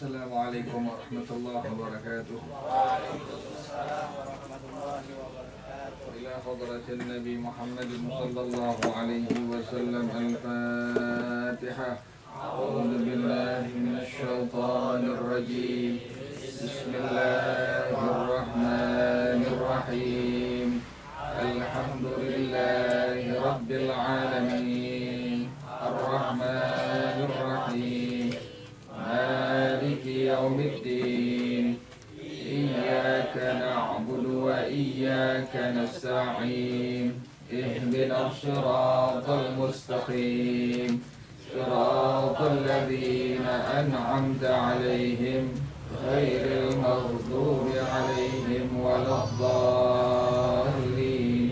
Assalamualaikum warahmatullahi wabarakatuh. Ila hadratin Nabi Muhammad sallallahu alaihi wasallam. Al-Fatihah. A'udzu billahi minasy syaithanir rajim. Bismillahirrahmanirrahim. Alhamdulillahi rabbil alamin. Ar-Rahmanir Rahim. Maliki yaumiddin. Iyyaka na'budu wa iyyaka nasta'in. Ihdinas siratal mustaqim. Siratal ladzina an'amta 'alaihim ghairil maghdubi 'alaihim waladdallin.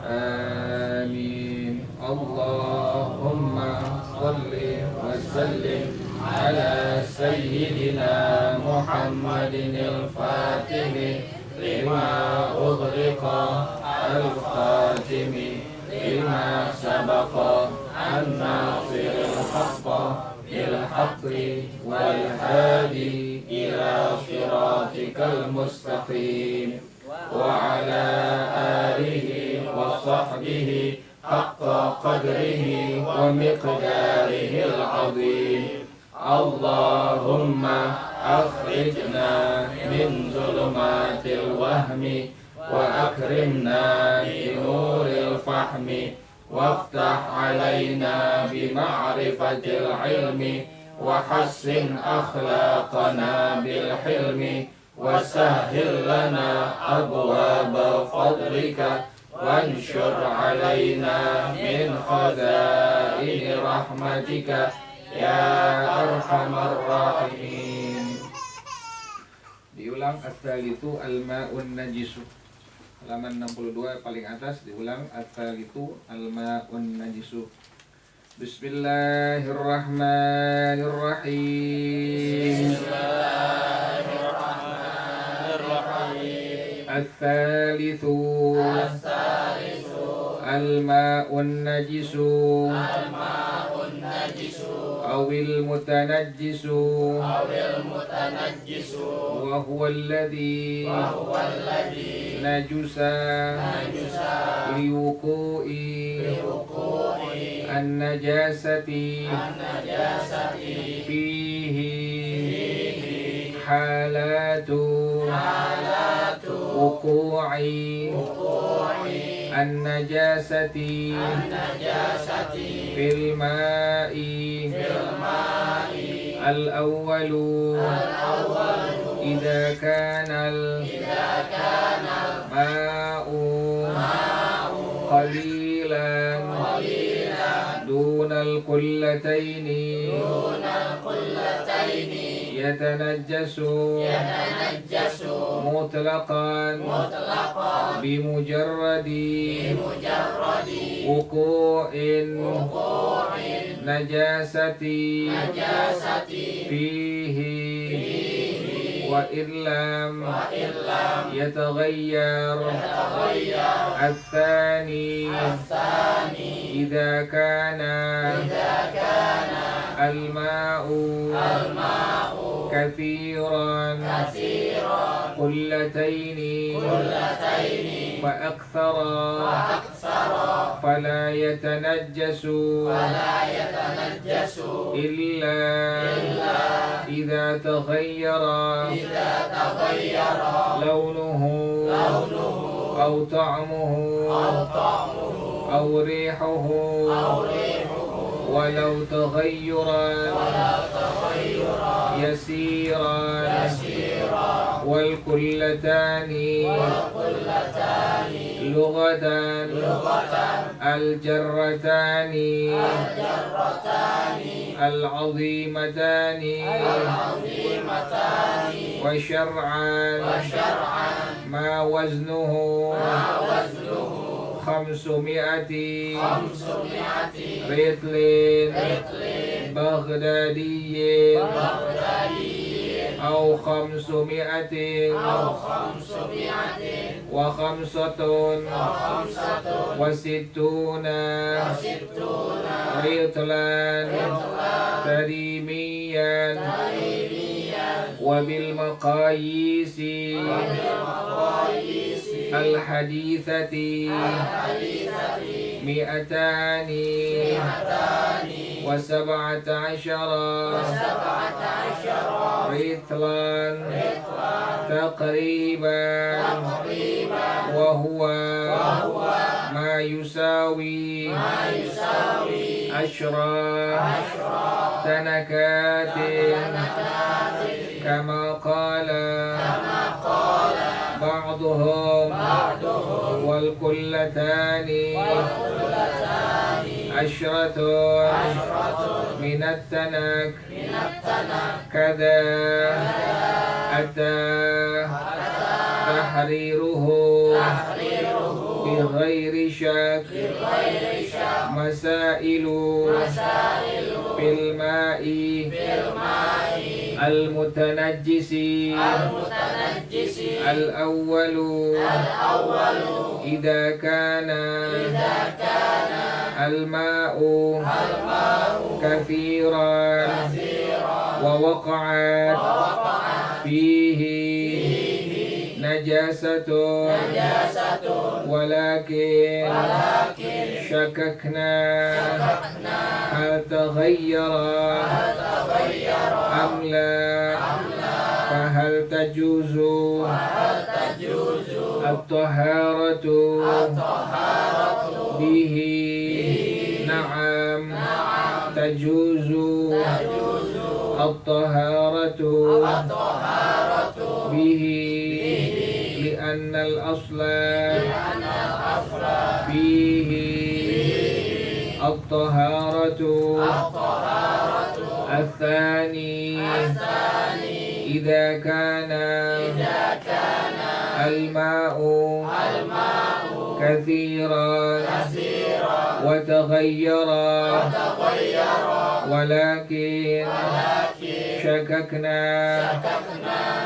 Amin. Allahumma shalli wa sallim ala sayyidina Muhammadin al-Fatih lima ughliqa al-khatimi lima sabaqa an-nasiril haqqa bil haqqi wal hadi ila siratikal mustaqim wa ala alihi wa sahbihi haqqa qadrihi wa miqdarihil azim. Allahumma akhrijna min zulumatil wahmi wa akrimna bi nuril fahmi waftah alaina bi ma'rifatil ilmi wa hassin akhlaqana bil hilmi wa sahhil lana abwaba fadlika wanshur alaina min khazaini rahmatika ya arhamar rahimin. Diulang as-salitu al-ma'un najisu. Halaman 62 paling atas diulang as-salitu al-ma'un najisu. Bismillahirrahmanirrahim. Bismillahirrahmanirrahim. As-salitu al-ma'un najisu. Awil mutanajjisu wa huwa alladhi najusa liwuqu'i an-najasati fihi halatu wuqu'i an-najasati fil ma'i al-awwalu idza kana al-ma'u qalilan dunal qullataini yatanajjasu mutlaqan bimujarradi wuqu'in najasati fihi wa illam yataghayyar ath-thani idza kana al-ma'u kathiran qullataini fa akthara fala yatanajjasu illa idza taghayyara lawnuhu aw ta'muhu aw rihuhu walau taghayyuran yasiran wal kullatani lughatan al jarratani al azimatani wa syar'an ma waznuhu khamsumi'ati ritlin baghdadiyyin أو 500 وخمسة وستون رطلا تريميا وبالمقاييس الحديثة مئتان وسبعة عشر رطلا تقريبا وهو ما يساوي 10 تنكات كما قال بعضهم والكلتان 10 من التنك كذا أتى تحريره بغير شك مسائل في الماء المتنجس الأول إذا كان الماء كثيرا ووقعت فيه نجاسة ولكن شككنا هل تغير أم لا فهل تجوز الطهارة به نعم تجوز الطهارة به لأن الأصل فيه الطهارة الثاني إذا كان الماء كثيرا وتغير ولكن شككنا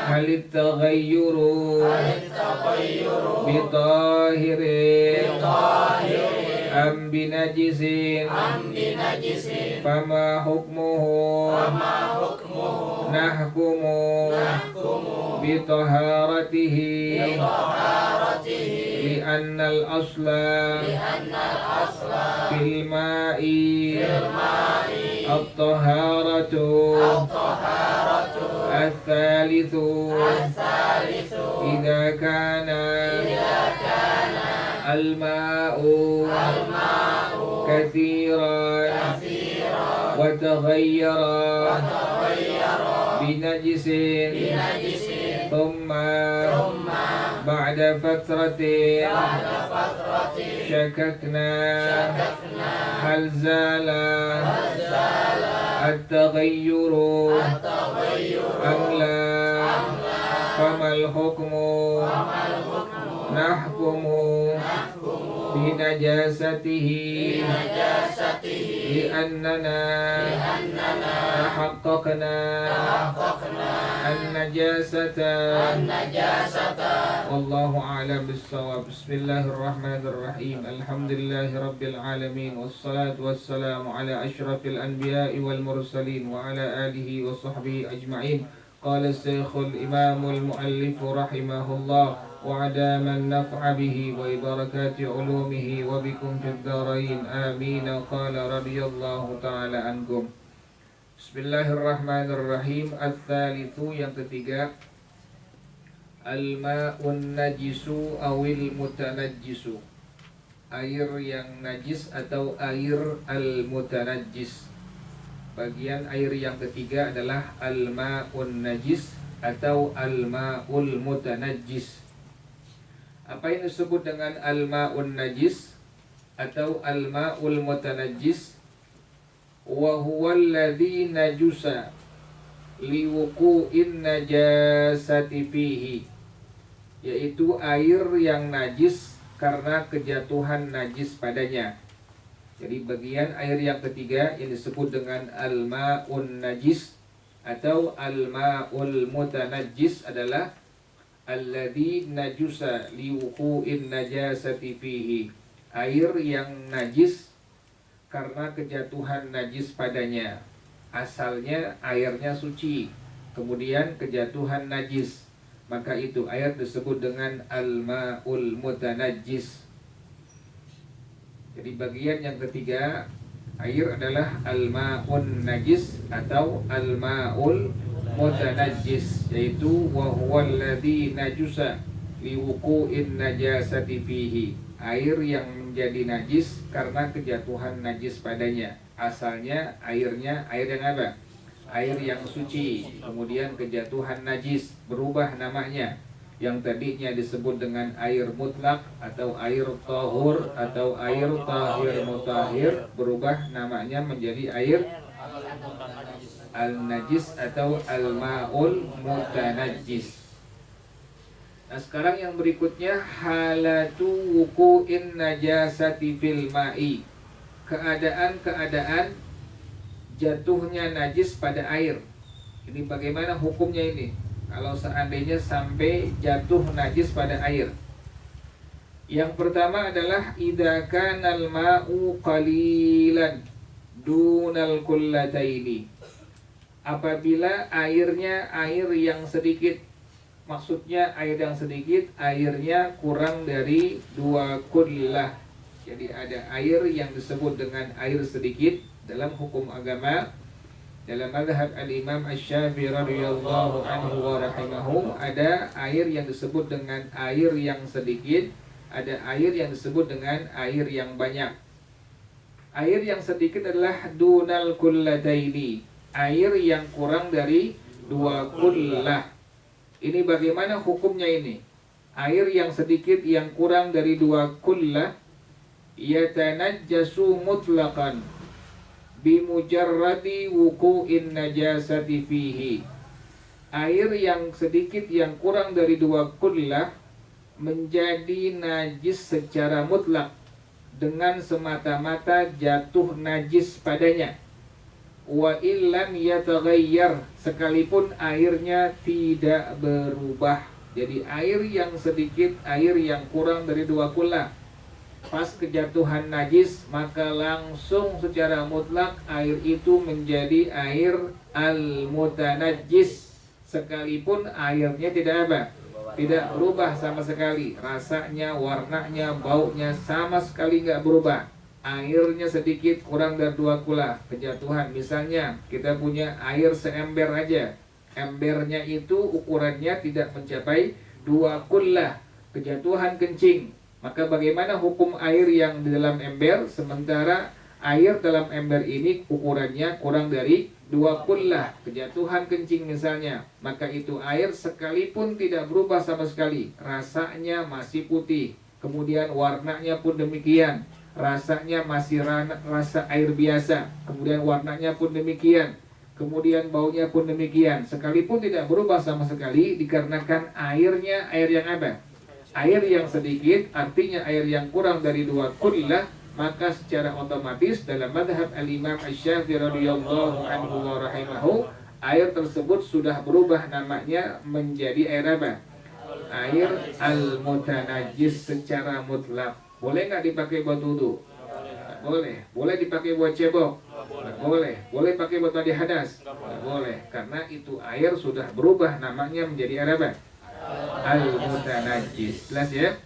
هل التغير بطاهر أم بنجس فما حكمه نحكم بطهارته لأن الأصل في الماء الطهارة الثالث إذا كان الماء كثيرا وتغير بنجس ثم بعد فترة شككنا هل زال التغير أم لا فما الحكم نحكم بنجاسته لأننا تحققنا النجاسة والله أعلم بالصواب. بسم الله الرحمن الرحيم. الحمد لله رب العالمين والصلاة والسلام على أشرف الأنبياء والمرسلين وعلى آله وصحبه أجمعين. قال الشيخ الإمام المؤلف رحمه الله وعدام النفع به وبركات علومه وبكم في الدارين آمين. قال رضي الله تعالى عنكم. Bismillahirrahmanirrahim. Al-thalithu, yang ketiga, al-ma'un najisu awil mutanajjisu, air yang najis atau air al-mutanajjis. Bagian air yang ketiga adalah al-ma'un najis atau al-ma'ul mutanajjis. Apa yang disebut dengan al-ma'un najis atau al-ma'ul mutanajjis? Wa huwa alladhi najusa liwuqu'in najasati fihi, yaitu air yang najis karena kejatuhan najis padanya. Jadi bagian air yang ketiga yang disebut dengan al-ma'un najis atau al-ma'ul mutanajjis adalah alladhi najusa liwuqu'in najasati fihi, air yang najis karena kejatuhan najis padanya. Asalnya airnya suci, kemudian kejatuhan najis, maka itu air disebut dengan al-ma'ul mutanajjis. Jadi bagian yang ketiga, air adalah al-ma'un najis atau al-ma'ul mutanajjis, yaitu wa huwal ladzi najusa liwuqu'in najasati fihi, air yang menjadi najis karena kejatuhan najis padanya. Asalnya airnya air yang apa? Air yang suci, kemudian kejatuhan najis, berubah namanya. Yang tadinya disebut dengan air mutlak atau air tahur atau air tahir mutahhir, berubah namanya menjadi air al-najis atau al-ma'ul mutanajjis. Nah, sekarang yang berikutnya, halatu wuqu'in najasati fil ma'i, keadaan-keadaan jatuhnya najis pada air. Ini bagaimana hukumnya ini? Kalau seandainya sampai jatuh najis pada air. Yang pertama adalah idza kanal ma'u qalilan dunal kullataini. Apabila airnya air yang sedikit. Maksudnya air yang sedikit, airnya kurang dari 2 kullah. Jadi ada air yang disebut dengan air sedikit dalam hukum agama. Dalam mazhab al-Imam Asy-Syafi'i radhiyallahu anhu wa rahimahu, ada air yang disebut dengan air yang sedikit, ada air yang disebut dengan air yang banyak. Air yang sedikit adalah dunal kullataini, air yang kurang dari 2 kullah. Ini bagaimana hukumnya ini? Air yang sedikit yang kurang dari 2 kullah yatanajjasu mutlaqan bimujarradi wuqu'in najasati fihi. Air yang sedikit yang kurang dari 2 kullah menjadi najis secara mutlak dengan semata-mata jatuh najis padanya. Wa illam yataghayyar, sekalipun airnya tidak berubah. Jadi air yang sedikit, air yang kurang dari 2 kullah, pas kejatuhan najis, maka langsung secara mutlak air itu menjadi air al-mutanajjis, sekalipun airnya tidak apa? Tidak berubah sama sekali. Rasanya, warnanya, baunya sama sekali nggak berubah. Airnya sedikit kurang dari 2 kullah, kejatuhan. Misalnya kita punya air seember aja, embernya itu ukurannya tidak mencapai 2 kullah, kejatuhan kencing. Maka bagaimana hukum air yang di dalam ember, sementara air dalam ember ini ukurannya kurang dari 2 kullah, kejatuhan kencing misalnya. Maka itu air sekalipun tidak berubah sama sekali, rasanya masih putih, kemudian warnanya pun demikian, rasanya masih rasa air biasa, kemudian warnanya pun demikian, kemudian baunya pun demikian, sekalipun tidak berubah sama sekali, dikarenakan airnya air yang apa? Air yang sedikit, artinya air yang kurang dari 2 kullah, maka secara otomatis dalam mazhab al-Imam Asy-Syafi'i radhiyallahu anhu wa rahimahu, air tersebut sudah berubah namanya menjadi air apa? Air al-mutanajjis secara mutlak. Boleh nggak dipakai buat wudu? Nggak boleh. Boleh dipakai buat cebok? Nggak boleh. Boleh pakai buat mandi hadas? Nggak boleh. Karena itu air sudah berubah namanya menjadi air apa? Al-mutanajjis. Jelas ya?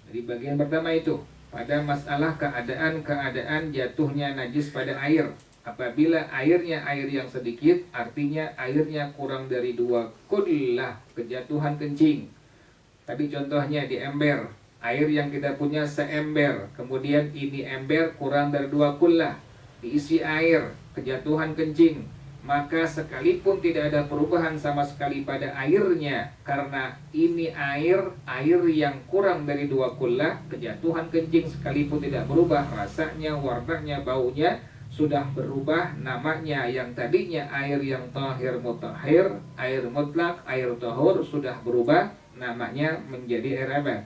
Jadi bagian pertama itu pada masalah keadaan-keadaan jatuhnya najis pada air. Apabila airnya air yang sedikit, artinya airnya kurang dari 2 kullah, kejatuhan kencing. Tadi contohnya di ember, air yang kita punya seember, kemudian ini ember kurang dari 2 kullah, diisi air, kejatuhan kencing, maka sekalipun tidak ada perubahan sama sekali pada airnya, karena ini air yang kurang dari 2 kullah, kejatuhan kencing, sekalipun tidak berubah rasanya, warnanya, baunya, sudah berubah namanya. Yang tadinya air yang tahir mutahhir, air mutlak, air tahur, sudah berubah namanya menjadi air apa?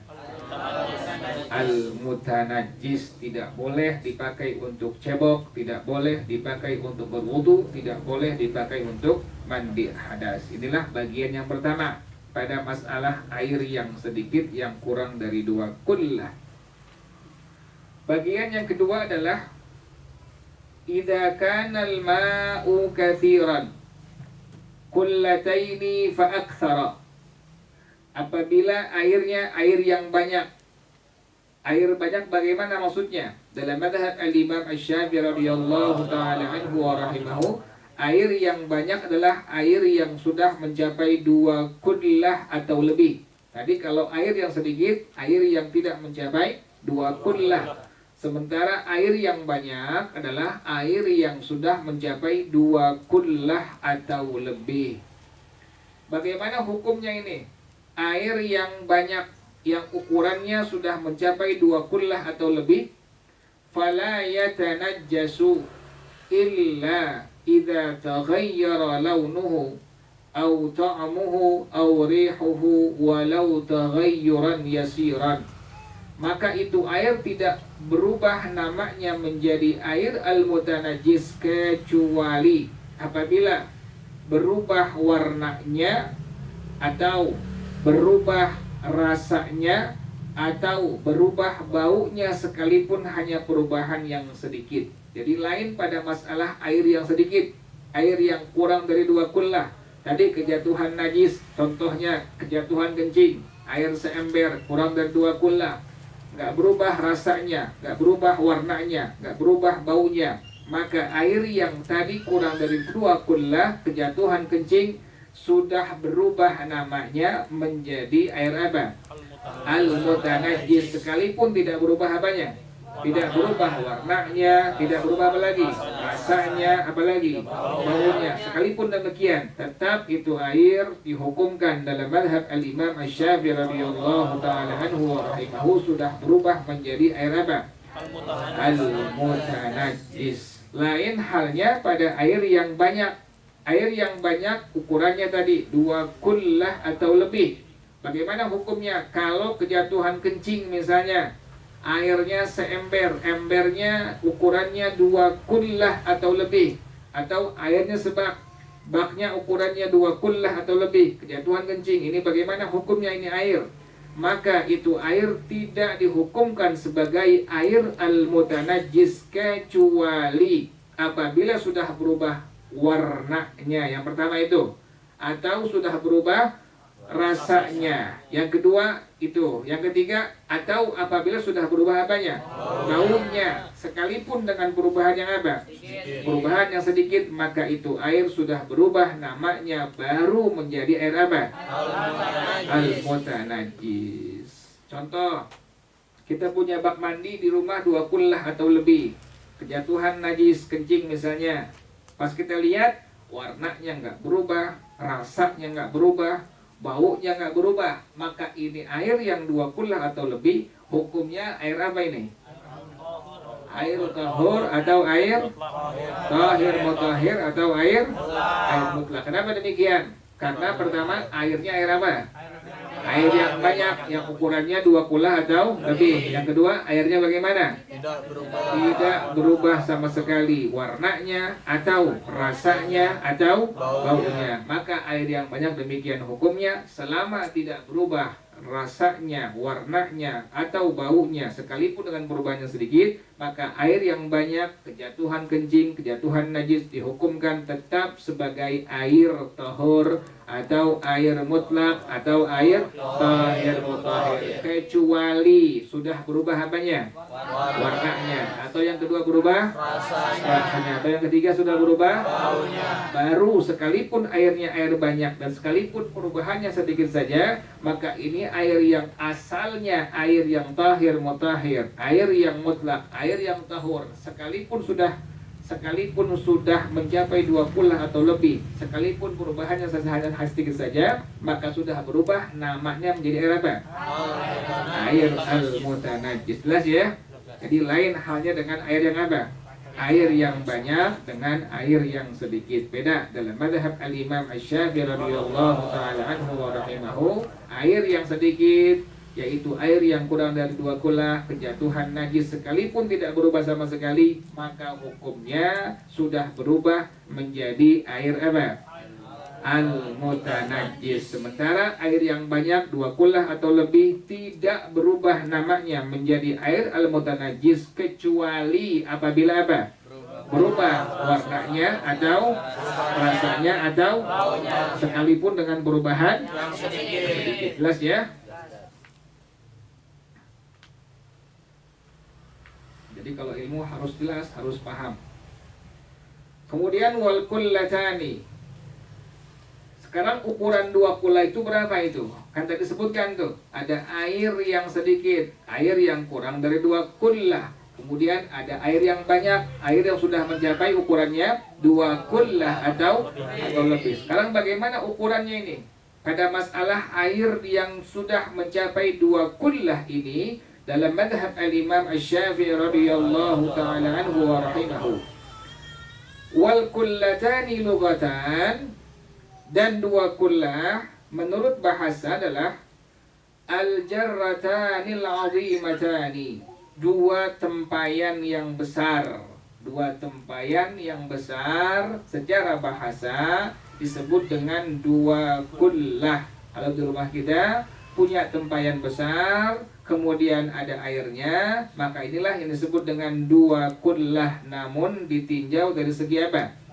Al-mutanajjis. Tidak boleh dipakai untuk cebok, tidak boleh dipakai untuk berwudu, tidak boleh dipakai untuk mandi hadas. Inilah bagian yang pertama pada masalah air yang sedikit yang kurang dari 2 kullah. Bagian yang kedua adalah idza kana al-ma'u katsiran, kullataini fa aktsara. Apabila airnya air yang banyak. Air banyak bagaimana maksudnya? Dalam madhab al-Imam Asy-Syafi'i radhiyallahu ta'ala anhu wa rahimahu, air yang banyak adalah air yang sudah mencapai 2 kullah atau lebih. Tadi kalau air yang sedikit, air yang tidak mencapai 2 kullah. Sementara air yang banyak adalah air yang sudah mencapai 2 kullah atau lebih. Bagaimana hukumnya ini? Air yang banyak, yang ukurannya sudah mencapai 2 kullah atau lebih, fala yatanajjasu illa idza taghayyara launuhu aw ta'amuhu aw rihuhu walau taghayyuran yasiran. Maka itu air tidak berubah namanya menjadi air al-mutanajjis kecuali apabila berubah warnanya atau berubah rasanya atau berubah baunya sekalipun hanya perubahan yang sedikit. Jadi lain pada masalah air yang sedikit, air yang kurang dari 2 kullah. Tadi kejatuhan najis, contohnya kejatuhan kencing, air seember kurang dari 2 kullah, nggak berubah rasanya, nggak berubah warnanya, nggak berubah baunya. Maka air yang tadi kurang dari 2 kullah, kejatuhan kencing, sudah berubah namanya menjadi air apa? Al-mutanajjis, sekalipun tidak berubah apanya? Tidak berubah warnanya, tidak berubah apa lagi? Rasanya, apalagi? Baunya. Sekalipun demikian, tetap itu air dihukumkan dalam mazhab al-Imam Asy-Syafi'i radhiyallahu ta'ala anhu wa rahimahu sudah berubah menjadi air apa? Al-mutanajjis. Lain halnya pada air yang banyak. Air yang banyak ukurannya tadi 2 kullah atau lebih. Bagaimana hukumnya? Kalau kejatuhan kencing misalnya, airnya seember, embernya ukurannya 2 kullah atau lebih, atau airnya sebak, baknya ukurannya 2 kullah atau lebih, kejatuhan kencing, ini bagaimana hukumnya ini air? Maka itu air tidak dihukumkan sebagai air al-mutanajjis kecuali apabila sudah berubah warnanya, yang pertama itu, atau sudah berubah rasanya, yang kedua itu, yang ketiga, atau apabila sudah berubah apanya? Baunya, sekalipun dengan perubahan yang apa? Perubahan yang sedikit, maka itu air sudah berubah namanya baru menjadi air apa? Al-mutanajjis. Contoh, kita punya bak mandi di rumah 2 kullah atau lebih, kejatuhan najis kencing misalnya. Pas kita lihat, warnanya nggak berubah, rasanya nggak berubah, baunya nggak berubah, maka ini air yang 2 kullah atau lebih, hukumnya air apa ini? Air tahur atau air tahir mutahhir atau air mutlak. Kenapa demikian? Karena pertama airnya air apa? Air yang banyak, yang ukurannya 2 kullah atau lebih. Yang kedua, airnya bagaimana? Tidak berubah sama sekali warnanya atau rasanya atau baunya. Maka air yang banyak demikian hukumnya, selama tidak berubah rasanya, warnanya atau baunya sekalipun dengan perubahan yang sedikit, maka air yang banyak, kejatuhan kencing, kejatuhan najis dihukumkan tetap sebagai air tahur atau air mutlak atau air tahir mutahhir, kecuali sudah berubah apanya? Warnanya, atau yang kedua berubah rasanya, atau yang ketiga sudah berubah baunya. Baru sekalipun airnya air banyak dan sekalipun perubahannya sedikit saja, maka ini air yang asalnya air yang tahir mutahhir, air yang mutlak, air yang tahur, sekalipun sudah mencapai 2 kullah atau lebih, sekalipun perubahannya hanya sedikit saja, maka sudah berubah namanya menjadi air apa? Air al-mutanajjis. Jelas ya? Jadi lain halnya dengan air yang apa? Air yang banyak dengan air yang sedikit. Beda dalam mazhab al-Imam Asy-Syafi'i radhiyallahu ta'ala anhu wa rahimahu, air yang sedikit, yaitu air yang kurang dari 2 kullah, kejatuhan najis sekalipun tidak berubah sama sekali, maka hukumnya sudah berubah menjadi air apa? Al-mutanajjis. Sementara air yang banyak 2 kullah atau lebih tidak berubah namanya menjadi air al-mutanajjis kecuali apabila apa? berubah warnanya atau rasanya atau sekalipun dengan perubahan sedikit. Jelas ya? Jadi kalau ilmu harus jelas, harus paham. Kemudian wal kullatani. Sekarang ukuran 2 kula itu berapa itu? Kan tadi disebutkan tuh, ada air yang sedikit, air yang kurang dari 2 kullah. Kemudian ada air yang banyak, air yang sudah mencapai ukurannya 2 kullah atau lebih. Sekarang bagaimana ukurannya ini? Pada masalah air yang sudah mencapai 2 kullah ini, dalam madhab al-Imam Asy-Syafi'i radhiyallahu ta'ala anhu wa rahimahu, wal kullatani lughatan, dan 2 kullah menurut bahasa adalah al-jarratanil 'azimatani, 2 tempayan yang besar. 2 tempayan yang besar secara bahasa disebut dengan 2 kullah. Kalau di rumah kita punya tempayan besar, kemudian ada airnya, maka inilah yang disebut dengan 2 kullah. Namun ditinjau dari segi apa?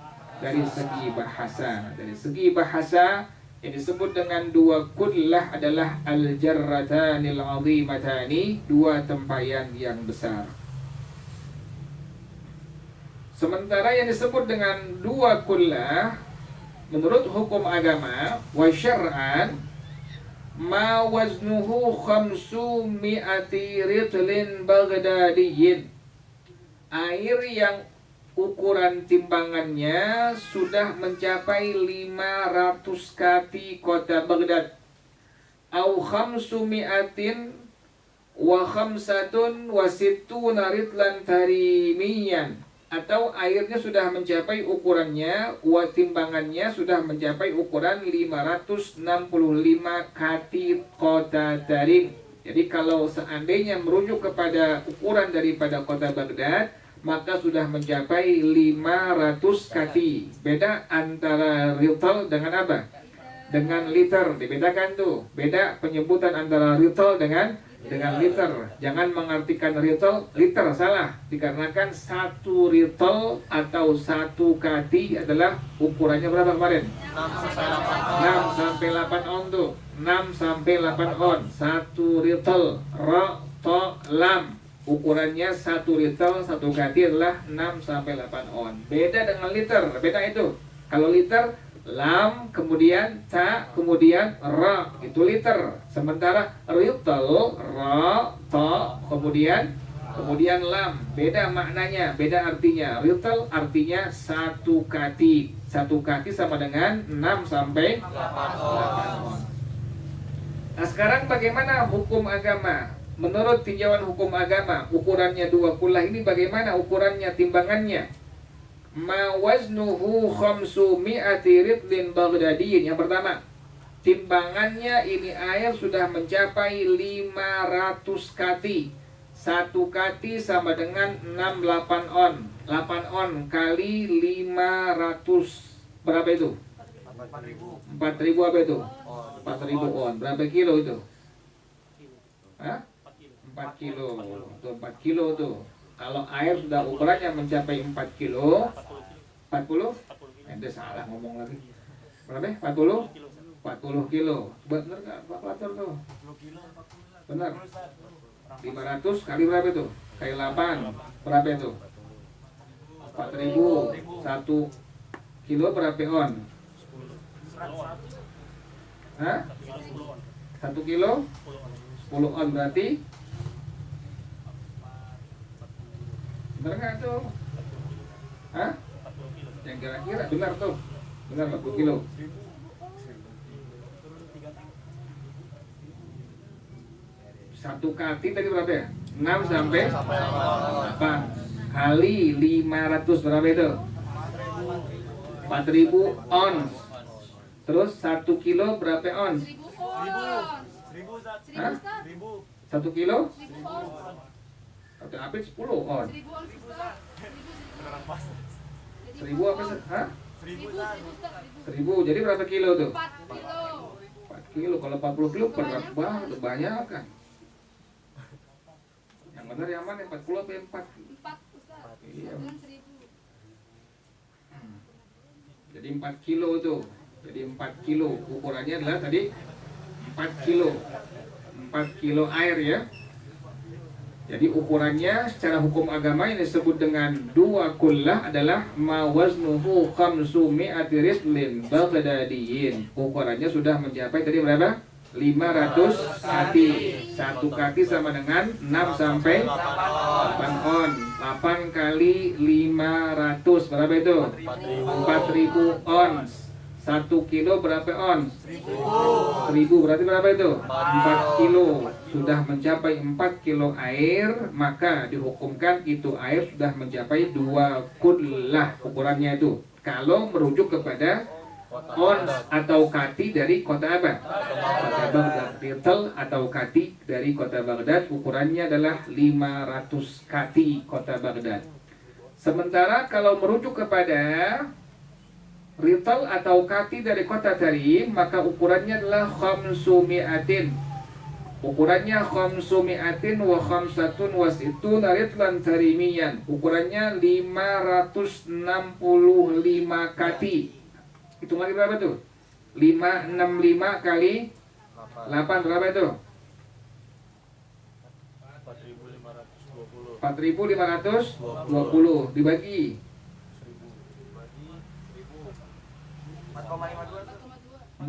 Dari segi bahasa. Dari segi bahasa yang disebut dengan 2 kullah adalah al-jarratanil 'azimatani, 2 tempayan yang besar. Sementara yang disebut dengan 2 kullah menurut hukum agama wa syar'an, ma waznuhu 500 ritlin baghdadiyyin, air yang ukuran timbangannya sudah mencapai 500 kati kota Baghdad, au 500 wa 65 ritlan tarimiyan, atau airnya sudah mencapai ukurannya, timbangannya sudah mencapai ukuran 565 kati kota tarim. Jadi kalau seandainya merujuk kepada ukuran daripada kota Baghdad, maka sudah mencapai 500 kati. Beda antara ritl dengan apa? Dengan liter. Dibedakan tuh. Beda penyebutan antara ritl dengan liter. Jangan mengartikan ritl liter, salah. Dikarenakan 1 ritl atau 1 kati adalah ukurannya berapa kemarin? 6 sampai 8 on tuh. 6 sampai 8 on. 1 ritl. Ra, to, lam. Ukurannya 1 liter, 1 kati adalah 6 sampai 8 on. Beda dengan liter, beda itu. Kalau liter, lam, kemudian ta, kemudian ra, itu liter. Sementara rital, ra, ta, kemudian lam. Beda maknanya, beda artinya. Rital artinya 1 kati. 1 kati sama dengan 6 sampai 8 on. Nah sekarang bagaimana hukum agama? Menurut tinjauan hukum agama, ukurannya 2 kullah ini bagaimana ukurannya, timbangannya? Ma waznuhu 500 ritlin baghdadiyin. Yang pertama, timbangannya ini air sudah mencapai 500 kati. 1 kati sama dengan 68 on. 8 on kali 500 berapa itu? 4.000 apa itu? 4.000 on. Berapa kilo itu? Hah? 4 kilo. Tuh 4 kilo tuh. Kalau air sudah ukurannya mencapai 4 kilo, 40? Ente salah ngomong lagi. Berapa? 40? 40 kilo. Bener nggak Pak Pelatur tuh? Bener. 500 kali berapa itu? Kali 8. Berapa itu? 4.000. 1 kilo berapa on? Hah? 1 kilo? 10 on berarti? Benar nggak tuh? Hah? Yang kira-kira benar tuh. Benar 40 kilo. 1 kati tadi berapa ya? 6 sampai 8 kali 500 berapa itu? 4.000 ons. Terus 1 kilo berapa ons? 1.000. Hah? 1 kilo? 1 apit 10 on. 1.000 apa sih? Hah? 1.000. Jadi berapa kilo tuh? 4 kilo. Kalau 40 kilo berat banget, banyak kan. Yang benar yang mana? 40 apa 4? 4 Ustaz. Iya. Jadi 4 kilo tuh. Jadi 4 kilo. Ukurannya adalah tadi 4 kilo. 4 kilo air ya. Jadi ukurannya secara hukum agama yang disebut dengan 2 kullah adalah ma waznuhu khamsu mi'ati ritlin baghdadiyin. Ukurannya sudah mencapai tadi berapa? 500 kati. Satu kati sama dengan 6 sampai 8 on. 8 kali 500 berapa itu? 4000 ons. 1 kilo berapa ons? 1000 berarti berapa itu? 4 kilo. Sudah mencapai 4 kilo air, maka dihukumkan itu air sudah mencapai 2 kullah ukurannya itu. Kalau merujuk kepada ons atau kati dari kota apa? Kota Baghdad. Rital atau kati dari kota Baghdad ukurannya adalah 500 kati kota Baghdad. Sementara kalau merujuk kepada rital atau kati dari kota Tarim, maka ukurannya adalah khamsumi'atin. Ukurannya khamsumi'atin wa khamsatun wa situna ritlan tarimiyan. Ukurannya 565 kati. Hitung lagi berapa tuh? 565 kali 8 berapa itu? 4520 dibagi 4,52.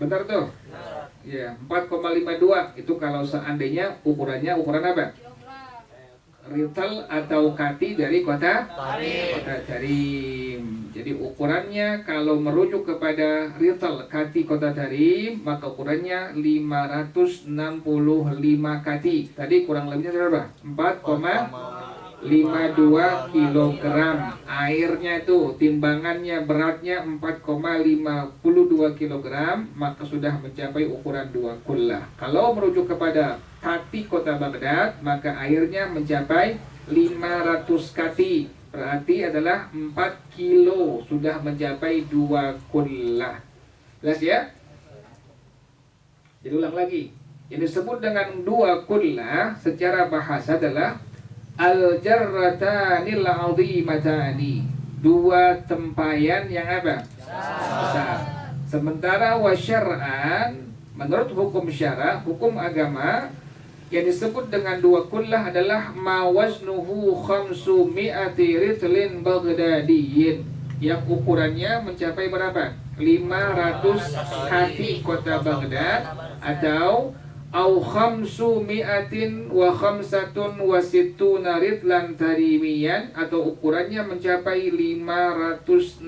Bentar tuh. Ya, 4,52 itu kalau seandainya ukuran apa? Rital atau kati dari kota Tarim. Jadi ukurannya kalau merujuk kepada rital kati kota Tarim, maka ukurannya 565 kati. Tadi kurang lebihnya berapa? 4,52 kilogram. Airnya itu timbangannya beratnya 4,52 kilogram, maka sudah mencapai ukuran 2 kullah. Kalau merujuk kepada kati kota Baghdad, maka airnya mencapai 500 kati. Berarti adalah 4 kilo, sudah mencapai 2 kullah. Jelas ya? Jadi ulang lagi. Yang disebut dengan 2 kullah secara bahasa adalah al-jarratanil azimatani, 2 tempayan yang apa? Besar. Sementara wasyar'an, menurut hukum syara, hukum agama, yang disebut dengan 2 kullah adalah ma waznuhu khamsu mi'ati ritlin baghdadiyin, yang ukurannya mencapai berapa? 500 kati kota Baghdad, atau au khamsu mi'atin wa khamsatun wa sittuna ritlan tarimiyan, atau ukurannya mencapai 565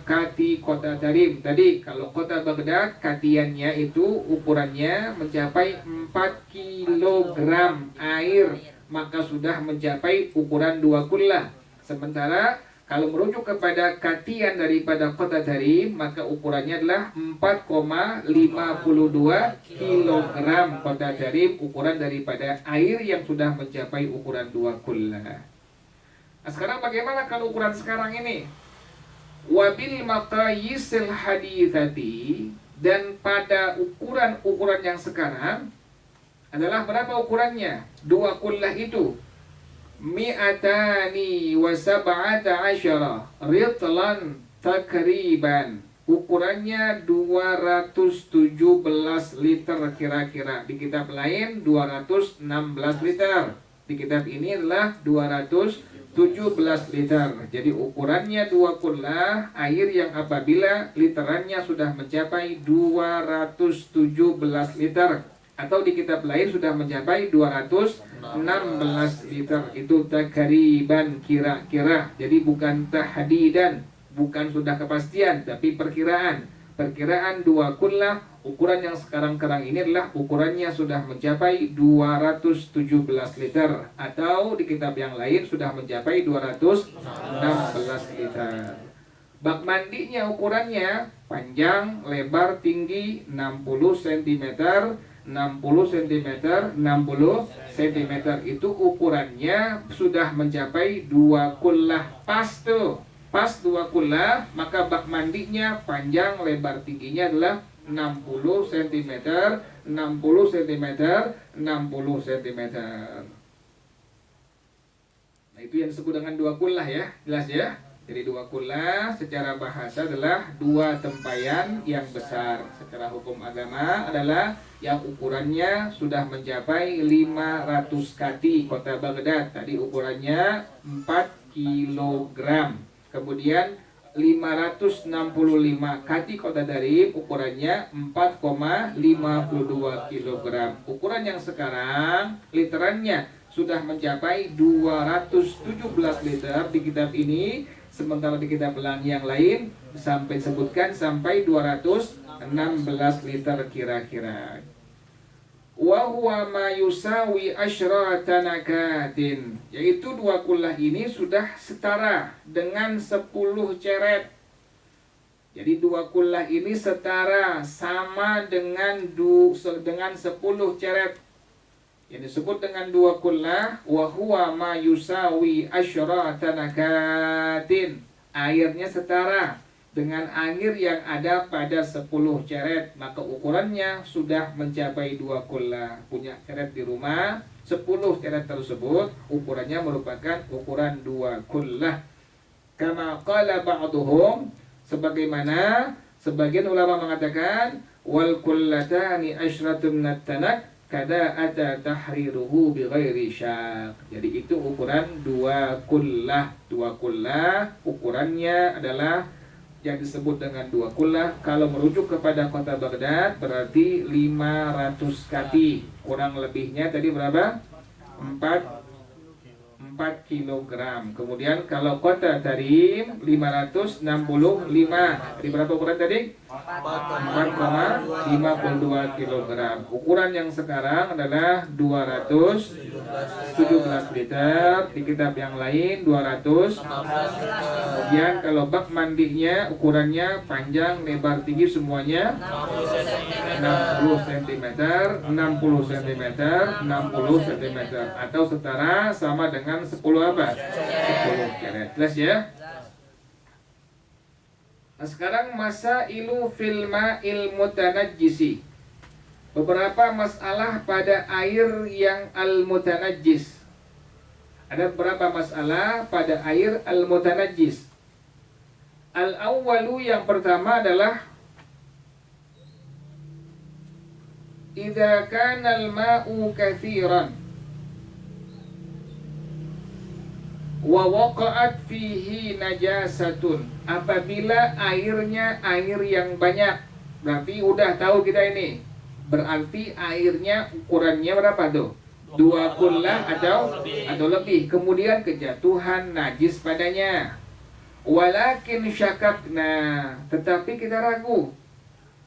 kati kota Tarim. Tadi kalau kota Baghdad katiannya itu ukurannya mencapai 4 kilogram air, maka sudah mencapai ukuran 2 kullah. Sementara kalau merujuk kepada katian daripada kota Tarim, maka ukurannya adalah 4,52 kilogram kota Tarim, ukuran daripada air yang sudah mencapai ukuran 2 kullah. Nah, sekarang bagaimana kalau ukuran sekarang ini? Wabil maqayisil hadithati, dan pada ukuran-ukuran yang sekarang adalah berapa ukurannya? 2 kullah itu mi'atani wa sab'ata asyara ritlan takriban. Ukurannya 217 liter kira-kira. Di kitab lain 216 liter. Di kitab ini adalah 217 liter. Jadi ukurannya 2 kullah air yang apabila literannya sudah mencapai 217 liter. Atau di kitab lain sudah mencapai 216 liter. Itu takriban, kira-kira. Jadi bukan tahdidan, bukan sudah kepastian, tapi perkiraan. Perkiraan 2 kullah, ukuran yang sekarang ini adalah ukurannya sudah mencapai 217 liter. Atau di kitab yang lain sudah mencapai 216 liter. Bak mandinya ukurannya panjang, lebar, tinggi 60 cm, 60 cm, 60 cm. Itu ukurannya sudah mencapai 2 kullah. Pas tuh, pas 2 kullah, maka bak mandinya panjang, lebar, tingginya adalah 60 cm, 60 cm, 60 cm. Nah, itu yang disebut dengan dua kullah ya, jelas ya. Jadi dua kullah secara bahasa adalah dua tempayan yang besar. Secara hukum agama adalah yang ukurannya sudah mencapai 500 kati kota Baghdad. Tadi ukurannya 4 kilogram. Kemudian 565 kati kota Darib ukurannya 4,52 kilogram. Ukuran yang sekarang literannya sudah mencapai 217 liter di kitab ini. Sementara di kitab yang lain sebutkan sampai 216 liter kira-kira. Wa huwa ma yusawi asyrata nakatin, yaitu dua kullah ini sudah setara dengan 10 ceret. Jadi dua kullah ini setara sama dengan 10 ceret. Yang disebut dengan dua kullah wa huwa ma yusawi asyrata nakatin, airnya setara dengan air yang ada pada 10 ceret, maka ukurannya sudah mencapai dua kullah. Punya ceret di rumah, 10 ceret tersebut ukurannya merupakan ukuran dua kullah. Kama qala ba'duhum, sebagaimana sebagian ulama mengatakan wal kullatani asyratun natanak kada ata tahriruhu bighairi syak. Jadi itu ukuran dua kullah. Dua kullah ukurannya adalah yang disebut dengan dua kullah. Kalau merujuk kepada kota Baghdad berarti 500 kati. Kurang lebihnya tadi berapa? 4 kilogram. Kemudian kalau kota Tarim 565. Jadi berapa ukuran tadi? 4,52 kilogram. Ukuran yang sekarang adalah 217 liter. Di kitab yang lain 200. Kemudian kalau bak mandinya ukurannya panjang, lebar, tinggi semuanya 60 cm, 60 cm, 60 cm, atau setara sama dengan 10 apa? 10 ceret. Jelas ya? Nah, sekarang masailu fil ma'il mutanajjisi. Beberapa masalah pada air yang al-mutanajjis. Ada beberapa masalah pada air al-mutanajjis. Al-awwalu, yang pertama adalah idza kana al-ma'u katsiran wa waqa'at fihi najasatun. Apabila airnya air yang banyak, berarti udah tahu kita ini. Berarti airnya ukurannya berapa tuh? 2 kullah atau lebih. Kemudian kejatuhan najis padanya. Walakin syakakna, tetapi kita ragu.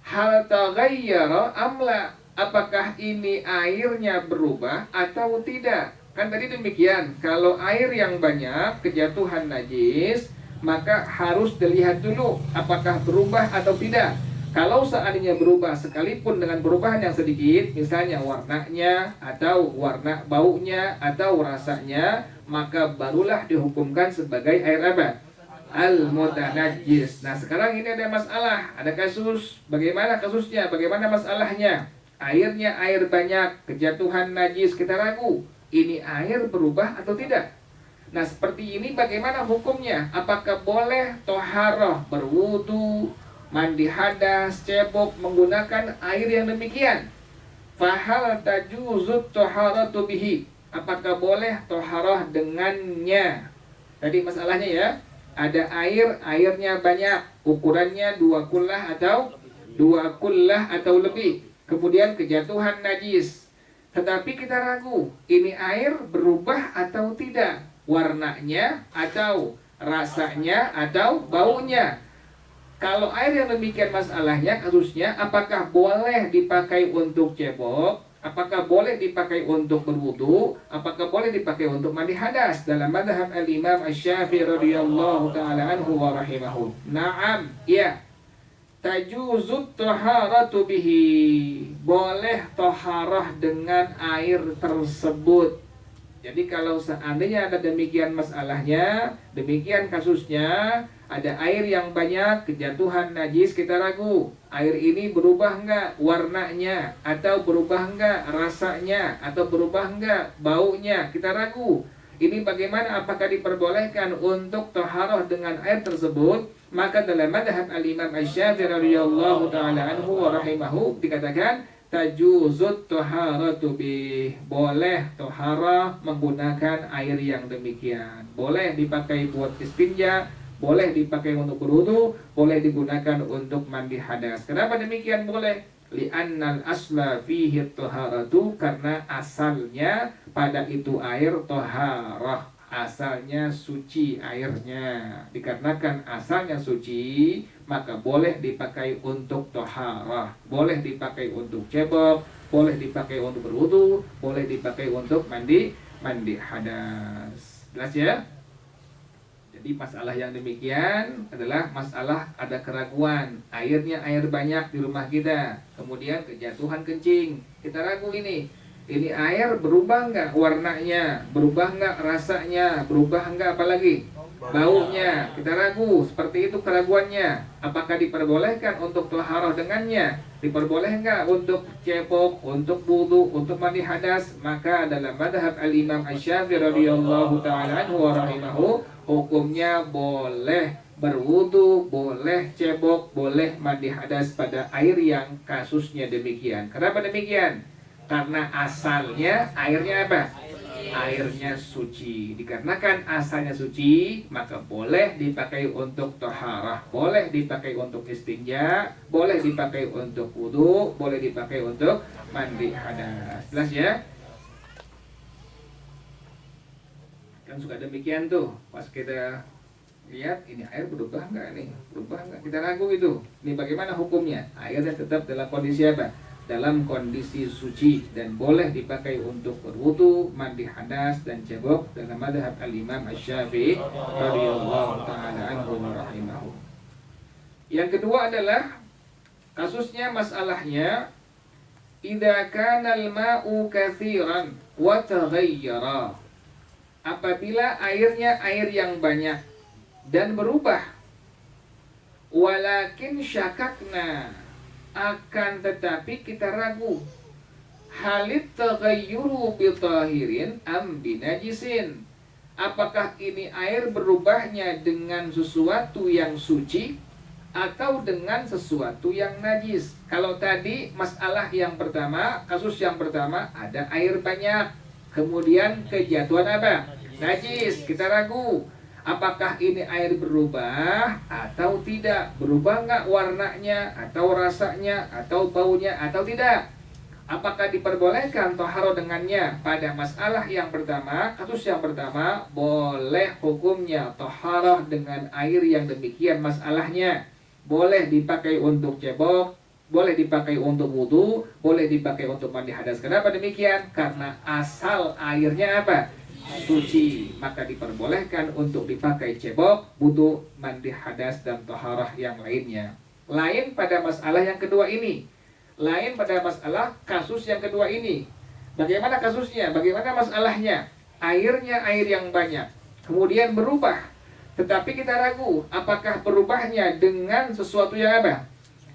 Hal taghayyara amla, apakah ini airnya berubah atau tidak? Kan tadi demikian, kalau air yang banyak kejatuhan najis, maka harus dilihat dulu apakah berubah atau tidak. Kalau seandainya berubah sekalipun dengan perubahan yang sedikit, misalnya warnanya atau warna baunya atau rasanya, maka barulah dihukumkan sebagai air apa? Al-mutanajjis. Nah, sekarang ini ada masalah, ada kasus. Bagaimana kasusnya? Bagaimana masalahnya? Airnya air banyak, kejatuhan najis, kita ragu. Ini air berubah atau tidak? Nah, seperti ini bagaimana hukumnya? Apakah boleh toharoh, berwudu, mandi hadas, cebok menggunakan air yang demikian? Fahal tajuzut toharatu bihi. Apakah boleh toharoh dengannya? Tadi masalahnya ya, ada airnya banyak, ukurannya 2 kullah atau 2 kullah atau lebih. Kemudian kejatuhan najis. Tetapi kita ragu, ini air berubah atau tidak? Warnanya atau rasanya atau baunya. Kalau air yang demikian masalahnya, kasusnya, apakah boleh dipakai untuk cebok? Apakah boleh dipakai untuk berwudu? Apakah boleh dipakai untuk mandi hadas? Dalam mazhab al-Imam Asy-Syafi'i radhiyallahu ta'ala anhu wa rahimahu. Na'am, ya. Tajuzut taharatu bihi. Boleh taharah dengan air tersebut. Jadi kalau seandainya ada demikian masalahnya, demikian kasusnya, ada air yang banyak, kejatuhan najis, kita ragu. Air ini berubah enggak warnanya, atau berubah enggak rasanya, atau berubah enggak baunya, kita ragu. Ini bagaimana, apakah diperbolehkan untuk taharah dengan air tersebut? Maka dalam madhab al-Imam Asy-Syafi'i radhiyallahu ta'ala anhu wa rahimahu dikatakan tajuzut taharatu bih, boleh taharah menggunakan air yang demikian. Boleh dipakai buat istinja, boleh dipakai untuk berwudu, boleh digunakan untuk mandi hadas. Kenapa demikian boleh? Li'annal asla fihi taharatu, karena asalnya pada itu air taharah, asalnya suci airnya. Dikarenakan asalnya suci, maka boleh dipakai untuk taharah, boleh dipakai untuk cebok, boleh dipakai untuk berwudu, boleh dipakai untuk mandi hadas. Jelas ya? Jadi masalah yang demikian adalah masalah ada keraguan. Airnya air banyak di rumah kita, kemudian kejatuhan kencing. Kita ragu ini air berubah nggak warnanya, berubah nggak rasanya, berubah nggak apalagi baunya. Kita ragu, seperti itu keraguannya. Apakah diperbolehkan untuk taharah dengannya? Diperboleh nggak untuk cebok, untuk wudu, untuk mandi hadas? Maka dalam madhab al-Imam Asy-Syafi'i radhiyallahu ta'ala anhu wa rahimahu, hukumnya boleh berwudu, boleh cebok, boleh mandi hadas pada air yang kasusnya demikian. Kenapa demikian? Karena asalnya airnya apa? Airnya suci. Dikarenakan asalnya suci, maka boleh dipakai untuk taharah, boleh dipakai untuk istinja, boleh dipakai untuk wudu, boleh dipakai untuk mandi hadas. Jelas ya? Kan suka demikian tuh, pas kita lihat ini air berubah nggak nih, berubah nggak, kita ragu itu. Ini bagaimana hukumnya? Airnya tetap dalam kondisi apa? Dalam kondisi suci dan boleh dipakai untuk berwudu, mandi hadas dan cebok dalam madhab al-Imam Asy-Syafi'i radhiyallahu ta'ala anhu wa rahimahu. Yang kedua adalah kasusnya, masalahnya idza kana al-ma'u katsiran wa taghayyara, apabila airnya air yang banyak dan berubah, walakin syakakna, akan tetapi kita ragu, halit taghayyuru bi tahirin am binajisin, apakah ini air berubahnya dengan sesuatu yang suci atau dengan sesuatu yang najis. Kalau tadi masalah yang pertama, kasus yang pertama ada air banyak, kemudian kejatuhan apa? Najis. Kita ragu, apakah ini air berubah atau tidak? Berubah nggak warnanya, atau rasanya, atau baunya, atau tidak? Apakah diperbolehkan taharah dengannya? Pada masalah yang pertama, kasus yang pertama, boleh hukumnya taharah dengan air yang demikian masalahnya. Boleh dipakai untuk cebok, boleh dipakai untuk wudu, boleh dipakai untuk mandi hadas. Kenapa demikian? Karena asal airnya apa? Suci. Maka diperbolehkan untuk dipakai cebok, wudu, mandi hadas, dan taharah yang lainnya. Lain pada masalah yang kedua ini. Lain pada masalah kasus yang kedua ini. Bagaimana kasusnya? Bagaimana masalahnya? Airnya air yang banyak, kemudian berubah. Tetapi kita ragu, apakah berubahnya dengan sesuatu yang apa?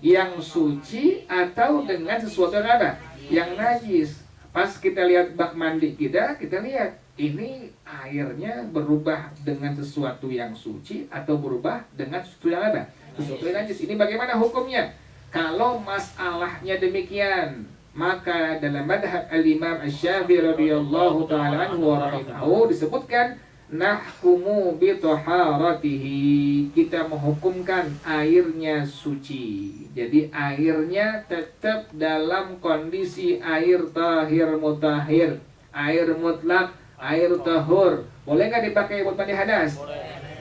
Yang suci atau dengan sesuatu yang apa? Yang najis. Pas kita lihat bak mandi kita lihat ini airnya berubah dengan sesuatu yang suci atau berubah dengan sesuatu yang apa? Sesuatu yang najis. Ini bagaimana hukumnya? Kalau masalahnya demikian, maka dalam madhab al-Imam Asy-Syafi'i radhiyallahu ta'ala anhu wa rahimahu disebutkan nahkumu bi taharatihi, kita menghukumkan airnya suci. Jadi airnya tetap dalam kondisi air tahir mutahhir, air mutlak, air tahur. Boleh nggak dipakai buat mandi hadas?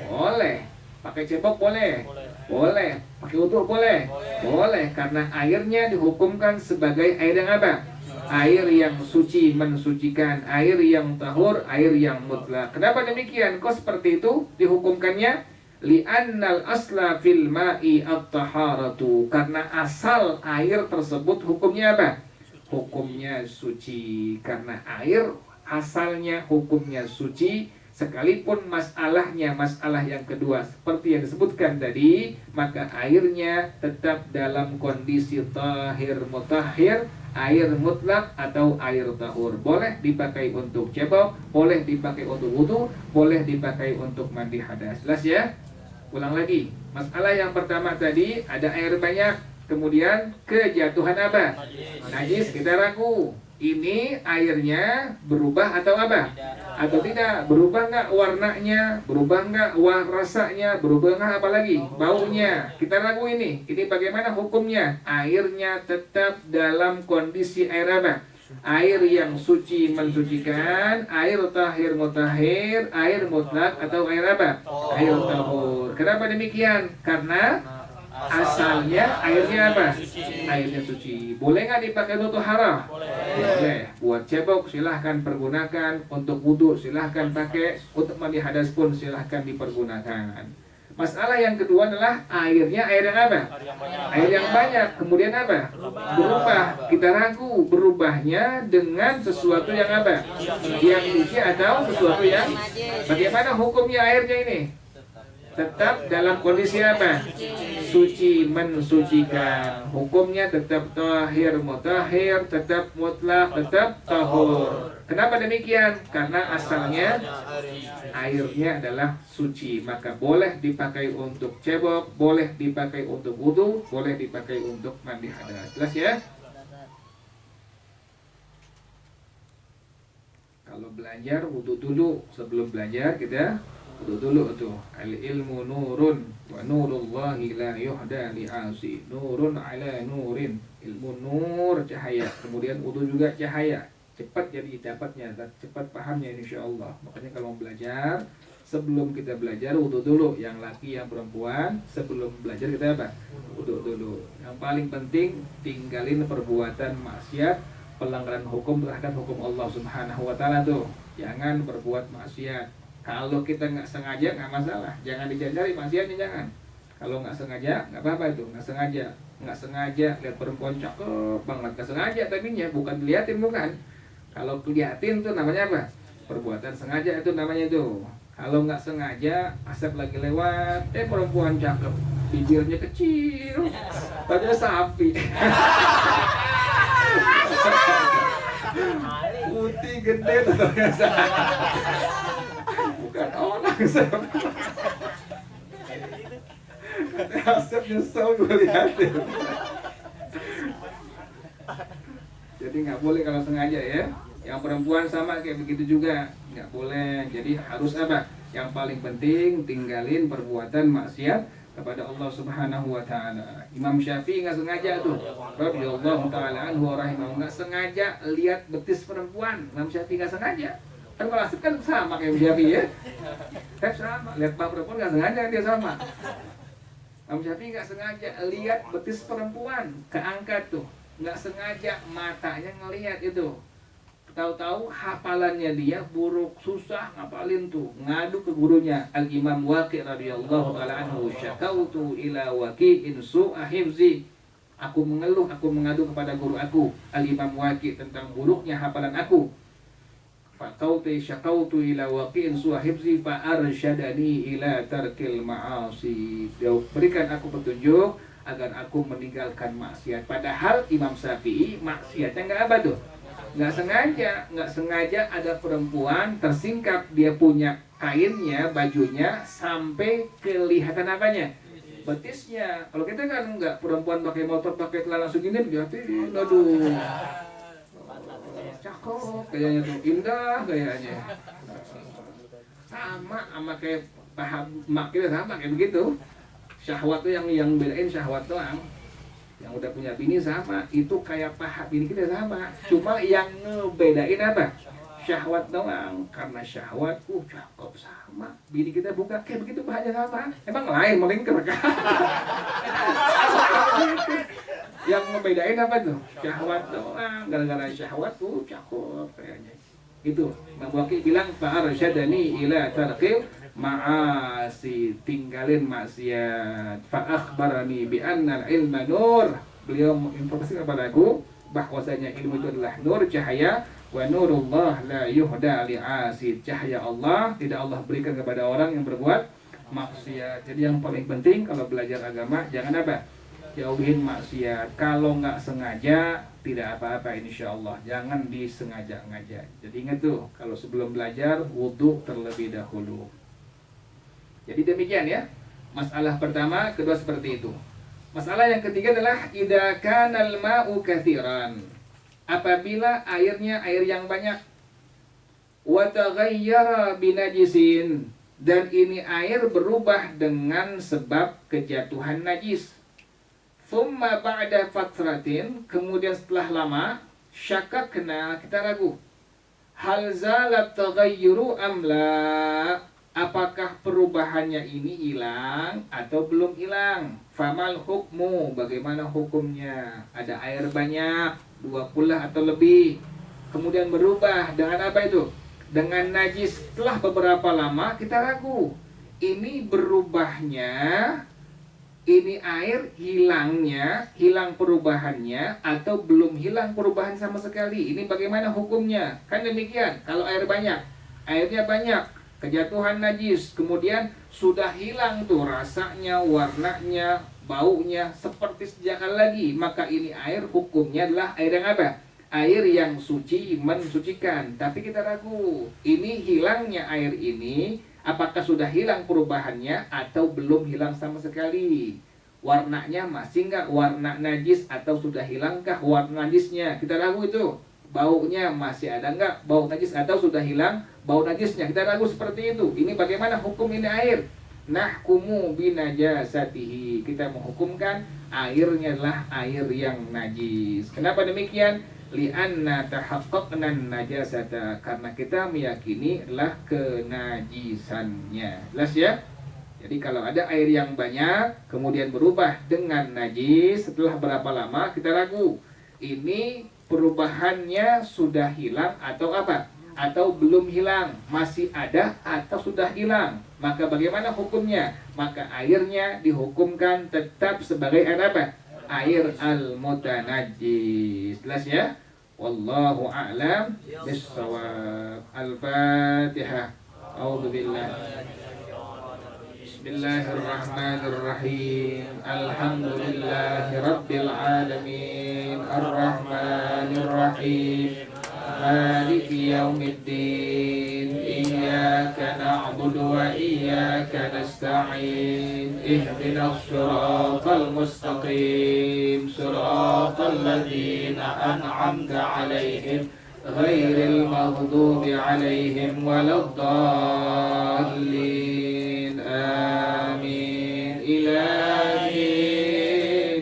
Boleh. Pakai cebok boleh? Boleh. Pakai wudu boleh? Boleh, karena airnya dihukumkan sebagai air yang apa? Air yang suci, mensucikan, air yang tahur, air yang mutlak. Kenapa demikian? Kok seperti itu dihukumkannya? Li'annal asla fil ma'i at-taharatu, karena asal air tersebut hukumnya apa? Hukumnya suci. Karena air asalnya hukumnya suci, Sekalipun masalahnya masalah yang kedua seperti yang disebutkan tadi, maka airnya tetap dalam kondisi tahir mutahhir, air mutlak atau air tahur. Boleh dipakai untuk cebok, boleh dipakai untuk wudu, boleh dipakai untuk mandi hadas. Jelas ya? Ulang lagi. Masalah yang pertama tadi ada air banyak, kemudian kejatuhan apa? Najis, kita ragu. Ini airnya berubah atau apa? Atau tidak? Berubah nggak warnanya? Berubah nggak rasanya? Berubah nggak apa lagi? Baunya? Kita ragu ini. Ini bagaimana hukumnya? Airnya tetap dalam kondisi air apa? Air yang suci mensucikan, air tahir mutahhir, air mutlak atau air apa? Air tahur. Kenapa demikian? Karena asalnya airnya apa? Airnya suci. Boleh nggak dipakai untuk taharah? Boleh. Buat cebok silahkan pergunakan, untuk wudhu silahkan pakai, untuk mandi hadas pun silahkan dipergunakan. Masalah yang kedua adalah airnya air yang apa? Air yang banyak. Kemudian apa? Berubah. Kita ragu berubahnya dengan sesuatu yang apa? Yang suci atau sesuatu yang bagaimana hukumnya airnya ini? Tetap dalam kondisi apa? Suci mensucikan. Hukumnya tetap tahir mutahhir, tetap mutlak, tetap tahur. Kenapa demikian? Karena asalnya airnya adalah suci, maka boleh dipakai untuk cebok, boleh dipakai untuk wudu, boleh dipakai untuk mandi hadas. Jelas ya? Kalau belajar wudu dulu, sebelum belajar kita wudu dulu tuh. Al ilmu nurun wa nurullahi la yuhda li'asi. Nurun ala nurin. Ilmu nur cahaya. Kemudian wudu juga cahaya. Cepat jadi dapatnya, cepat pahamnya insyaallah. Makanya kalau mau belajar, sebelum kita belajar wudu dulu. Yang laki yang perempuan, sebelum belajar kita apa? Wudu dulu. Yang paling penting tinggalin perbuatan maksiat, pelanggaran hukum terhadap hukum Allah Subhanahu wa taala tuh. Jangan berbuat maksiat. Kalau kita nggak sengaja nggak masalah, jangan dicari maksiatnya, jangan. Kalau nggak sengaja nggak apa-apa itu, nggak sengaja lihat perempuan cakep banget, nggak sengaja tapinya, bukan diliatin, bukan. Kalau diliatin tuh namanya apa? Perbuatan sengaja itu namanya tuh. Kalau nggak sengaja, asap lagi lewat, perempuan cakep, bibirnya kecil, padahal sapi. Putih gede tuh. Bukan orang, asap nyesel gue liatin. Jadi nggak boleh kalau sengaja ya. Yang perempuan sama kayak begitu juga, nggak boleh. Jadi harus apa? Yang paling penting tinggalin perbuatan maksiat kepada Allah Subhanahu wa taala. Imam Syafi'i nggak sengaja tuh, radhiyallahu taala anhu rahimahu, nggak sengaja lihat betis perempuan. Imam Syafi'i nggak sengaja. Kan kalau asik kan sama kayak Syafi'i ya. Kan sama, lihat perempuan nggak sengaja dia sama. Imam Syafi'i nggak sengaja lihat betis perempuan, keangkat tuh. Nggak sengaja matanya ngelihat itu. Tahu-tahu hafalannya dia buruk, susah ngapalin tuh, ngadu ke gurunya Al-Imam Waqi' radhiyallahu ta'ala anhu, syakautu ila Waqi'in su'a hifzi. Aku mengeluh, aku mengadu kepada guru aku Al-Imam Waqi' tentang buruknya hafalan aku. Faqauti syakautu ila Waqi'in su'a hifzi fa arsyadani ila tarkil ma'asi. Dia berikan aku petunjuk agar aku meninggalkan maksiat. Padahal Imam Syafi'i maksiatnya nggak apa tuh? Nggak sengaja ada perempuan tersingkap, dia punya kainnya, bajunya sampai kelihatan apanya? Betisnya. Kalau kita kan nggak, perempuan pakai motor, pakai celana langsung gini, lihatin, aduh, cakep kayaknya tuh, indah kayaknya. Sama kayak paham mak kita, sama kayak begitu. Syahwat tuh yang bedain syahwat doang. Yang udah punya bini sama, itu kayak paha bini kita sama. Cuma yang ngebedain apa? Syahwat doang. Karena syahwat, cakep sama. Bini kita buka, kayak begitu pahanya sama. Emang lain, melingkar kan? Yang ngebedain apa tuh? Syahwat doang. Gara-gara syahwat, cakep kayaknya. Itu, Imam Waqi' bilang, fa'arsyadani ila tarqil ma'asi, tinggalin maksiat. Fa akhbarani bi anna ilma nur. Beliau menginformasikan kepada aku bahwasanya ilmu itu adalah nur, cahaya. Wa nurullah la yuhda li'asid. Cahaya Allah tidak Allah berikan kepada orang yang berbuat maksiat. Jadi yang paling penting kalau belajar agama jangan apa? Jauhin maksiat. Kalau nggak sengaja tidak apa-apa insya Allah. Jangan disengaja-ngaja. Jadi ingat tuh, kalau sebelum belajar wudhu terlebih dahulu. Jadi demikian ya. Masalah pertama, kedua seperti itu. Masalah yang ketiga adalah idza kanal ma'u katsiran. Apabila airnya air yang banyak. Wa taghayyara binajisin, dan ini air berubah dengan sebab kejatuhan najis. Thumma ba'da fatratin, kemudian setelah lama, syakakna, kita ragu. Hal zalat taghayyuru amla, apakah perubahannya ini hilang atau belum hilang? Famal hukmu, bagaimana hukumnya? Ada air banyak, 20 atau lebih, kemudian berubah dengan apa itu? Dengan najis. Setelah beberapa lama kita ragu, ini berubahnya, ini air hilangnya, hilang perubahannya atau belum hilang perubahan sama sekali. Ini bagaimana hukumnya? Kan demikian, kalau air banyak, airnya banyak, kejatuhan najis, kemudian sudah hilang tuh rasanya, warnanya, baunya seperti sejak lagi, maka ini air hukumnya adalah air yang apa? Air yang suci, mensucikan. Tapi kita ragu, ini hilangnya air ini apakah sudah hilang perubahannya atau belum hilang sama sekali? Warnanya masih nggak warna najis atau sudah hilangkah warna najisnya? Kita ragu itu. Baunya masih ada nggak bau najis atau sudah hilang bau najisnya? Kita ragu seperti itu. Ini bagaimana hukum ini air? Nahkumu binajasatihi. Kita menghukumkan airnya adalah air yang najis. Kenapa demikian? Li'anna tahaqqaqna najasata, karena kita meyakini adalah kenajisannya. Jelas ya? Jadi kalau ada air yang banyak kemudian berubah dengan najis, setelah berapa lama kita ragu, ini perubahannya sudah hilang atau apa? Atau belum hilang, masih ada atau sudah hilang. Maka bagaimana hukumnya? Maka airnya dihukumkan tetap sebagai air apa? Air al-mutanajjis. Jelas ya? Wallahu a'lam bis-shawab. Al-Fatihah. A'udzubillah. Bismillahirrahmanirrahim. Alhamdulillahi rabbil alamin. Ar-Rahmanir Rahim. Maliki yaumiddin. Iyyaka na'budu wa iyyaka nasta'in. Ihdinas siratal mustaqim. Siratal ladzina an'amta 'alaihim ghairil maghdubi 'alaihim waladdallin. Amin. Ilahi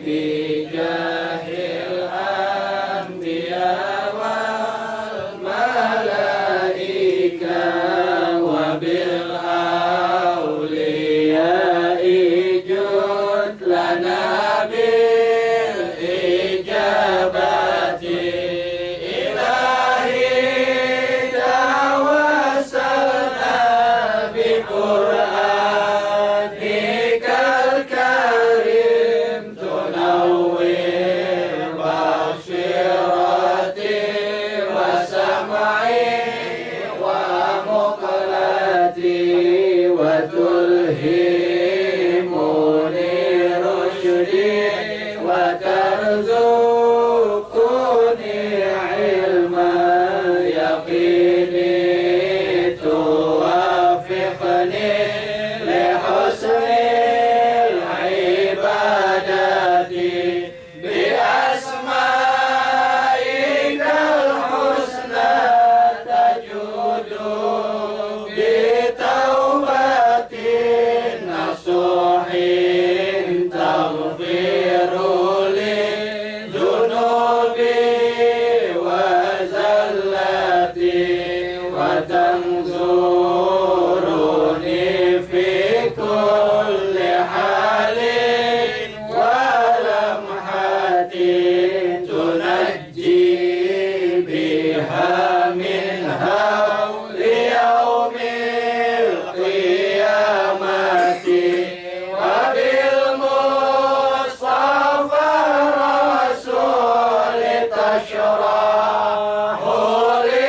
bijahil anbiya wal malaika wa bil awliya ijud lana bil ijabati. Ilahi tawassalna bi Qur'anikal karim tunawwir basirati wa sam'i wa muqlati wa tulhimuni rusydi wa tarzuquni ilman yaqini tuwafiqni li husnil ibadati bi asma'ikal husna tajudu bi taubatin nasuhin taghfiru li dunubi wa zallati wa tanzuruni fi kulli halin wa lamhatin tunajji biha min hawli yaumil qiyamati wa bil mustafa rasul tashrahu li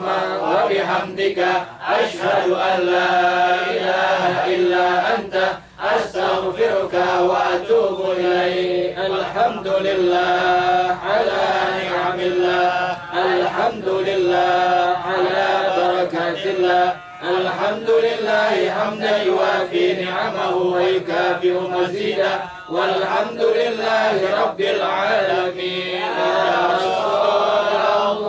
wa bihamdika asyhadu an la ilaha illa anta astaghfiruka wa atubu ilaik. Alhamdulillah ala ni'amillah, alhamdulillah ala barakatillah. Alhamdulillah hamdan yuwafi ni'amahu wa yukafi'u mazidah. Walhamdulillahi rabbil alamin. Ya Rasulullah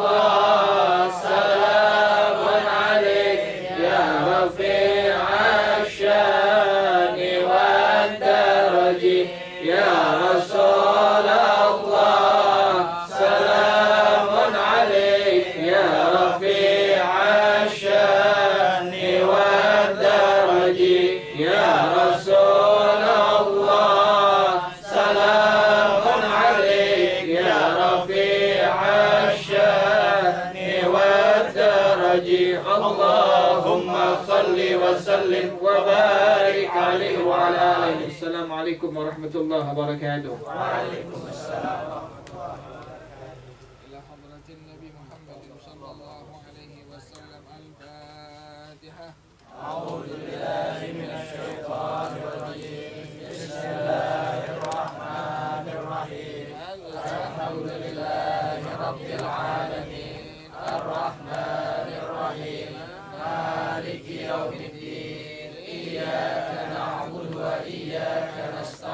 salamun alaik ya rafi'a syani wa daraji. Ya Rasulullah salamun alaik ya rafi'a syani wa daraji. Ya Rasulullah salamun alaik ya rafi'a syani wa daraji. Allahumma salli wa sallim wa barik alaihi wa ala alihi. Assalamualaikum warahmatullahi wabarakatuh. Waalaikumsalam. إلى حضرة النبي محمد صلى الله عليه وسلم الفاتحة. أعوذ بالله من الشيطان الرجيم. بسم الله الرحمن الرحيم. الحمد لله رب العالمين الرحمن الرحيم مالك يوم الدين. إياك نعبد وإياك نستعين.